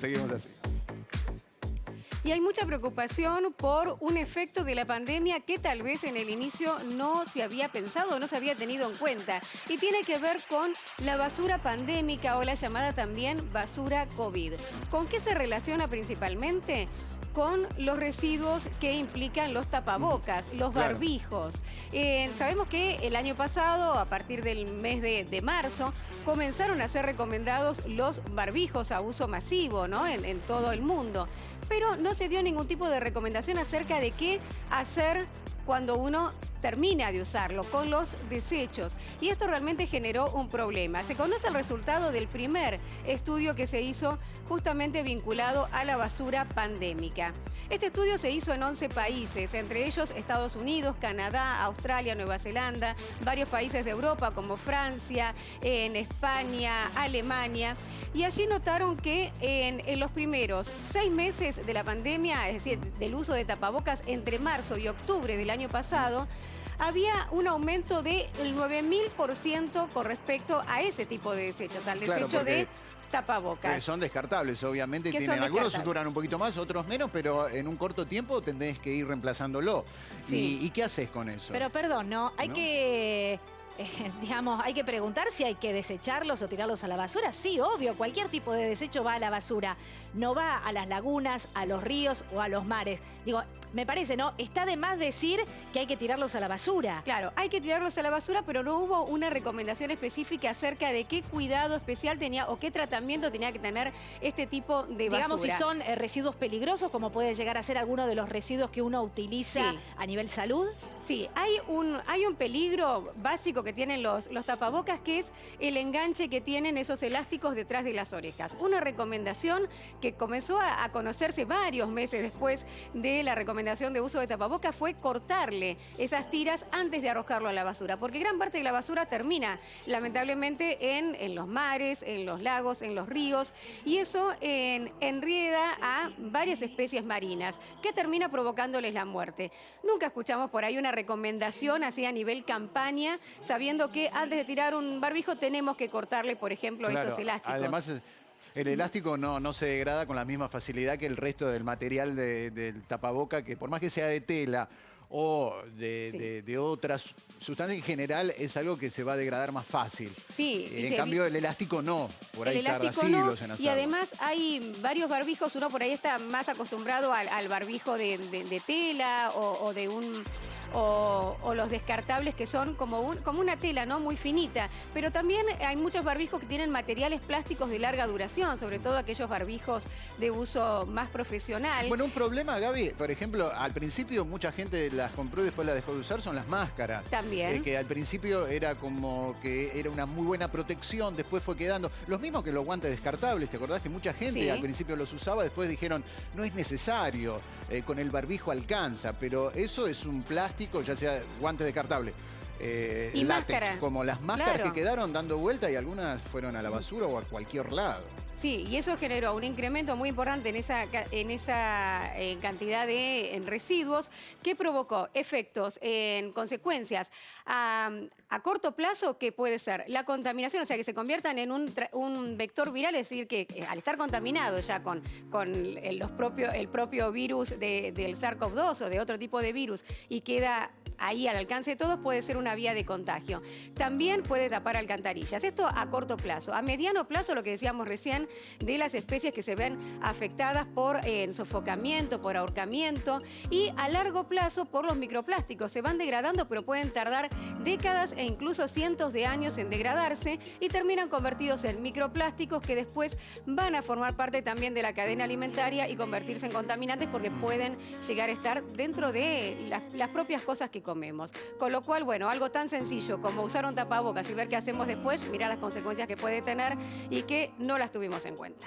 Seguimos así. Y hay mucha preocupación por un efecto de la pandemia que tal vez en el inicio no se había pensado, no se había tenido en cuenta. Y tiene que ver con la basura pandémica o la llamada también basura COVID. ¿Con qué se relaciona principalmente? Con los residuos que implican los tapabocas, los barbijos. Sabemos que el año pasado, a partir del mes de marzo, comenzaron a ser recomendados los barbijos a uso masivo, ¿no? En todo el mundo. Pero no se dio ningún tipo de recomendación acerca de qué hacer cuando uno termina de usarlo, con los desechos. Y esto realmente generó un problema. Se conoce el resultado del primer estudio que se hizo justamente vinculado a la basura pandémica. Este estudio se hizo en 11 países, entre ellos Estados Unidos, Canadá, Australia, Nueva Zelanda, varios países de Europa como Francia, en España, Alemania. Y allí notaron que en los primeros 6 meses de la pandemia, es decir, del uso de tapabocas entre marzo y octubre del año pasado, había un aumento del 9000% con respecto a ese tipo de desechos, al desecho de tapabocas. Que son descartables, obviamente. Algunos duran un poquito más, otros menos, pero en un corto tiempo tendréis que ir reemplazándolo. Sí. ¿Y qué haces con eso? Pero perdón, ¿no? Hay que... digamos, hay que preguntar si hay que desecharlos o tirarlos a la basura. Sí, obvio, cualquier tipo de desecho va a la basura. No va a las lagunas, a los ríos o a los mares. Digo, me parece, ¿no? Está de más decir que hay que tirarlos a la basura. Claro, hay que tirarlos a la basura, pero no hubo una recomendación específica acerca de qué cuidado especial tenía o qué tratamiento tenía que tener este tipo de basura. Digamos, si son residuos peligrosos, como puede llegar a ser alguno de los residuos que uno utiliza a nivel salud. Sí, hay un peligro básico que tienen los tapabocas, que es el enganche que tienen esos elásticos detrás de las orejas. Una recomendación que comenzó a conocerse varios meses después de la recomendación de uso de tapabocas fue cortarle esas tiras antes de arrojarlo a la basura, porque gran parte de la basura termina lamentablemente en los mares, en los lagos, en los ríos, y eso enrieda a varias especies marinas, que termina provocándoles la muerte. Nunca escuchamos por ahí una recomendación así a nivel campaña, sabiendo que antes de tirar un barbijo tenemos que cortarle, por ejemplo, esos elásticos. Además, el elástico no se degrada con la misma facilidad que el resto del material del tapaboca, que por más que sea de tela o de otras sustancias, en general es algo que se va a degradar más fácil. Sí. En cambio, el elástico no. Por ahí tarda siglos en hacerlo. Y además hay varios barbijos. Uno por ahí está más acostumbrado al barbijo de tela o de un... O los descartables que son como una tela, ¿no? Muy finita. Pero también hay muchos barbijos que tienen materiales plásticos de larga duración, sobre todo aquellos barbijos de uso más profesional. Bueno, un problema, Gaby, por ejemplo, al principio mucha gente las compró y después las dejó de usar, son las máscaras. También. Que al principio era como que era una muy buena protección, después fue quedando. Los mismos que los guantes descartables, ¿te acordás que mucha gente al principio los usaba, después dijeron, no es necesario, con el barbijo alcanza, pero eso es un plástico, ya sea guantes descartables, y látex, máscara. Como las máscaras que quedaron dando vuelta y algunas fueron a la basura o a cualquier lado. Sí, y eso generó un incremento muy importante en esa cantidad de residuos que provocó efectos en consecuencias a corto plazo, que puede ser la contaminación, o sea, que se conviertan en un vector viral, es decir, que al estar contaminado ya con el propio virus del SARS-CoV-2 o de otro tipo de virus y queda ahí al alcance de todos, puede ser una vía de contagio. También puede tapar alcantarillas. Esto a corto plazo. A mediano plazo, lo que decíamos recién, de las especies que se ven afectadas por sofocamiento, por ahorcamiento, y a largo plazo por los microplásticos. Se van degradando, pero pueden tardar décadas e incluso cientos de años en degradarse y terminan convertidos en microplásticos que después van a formar parte también de la cadena alimentaria y convertirse en contaminantes porque pueden llegar a estar dentro de las propias cosas que comemos. Con lo cual, bueno, algo tan sencillo como usar un tapabocas y ver qué hacemos después, mirar las consecuencias que puede tener y que no las tuvimos en cuenta.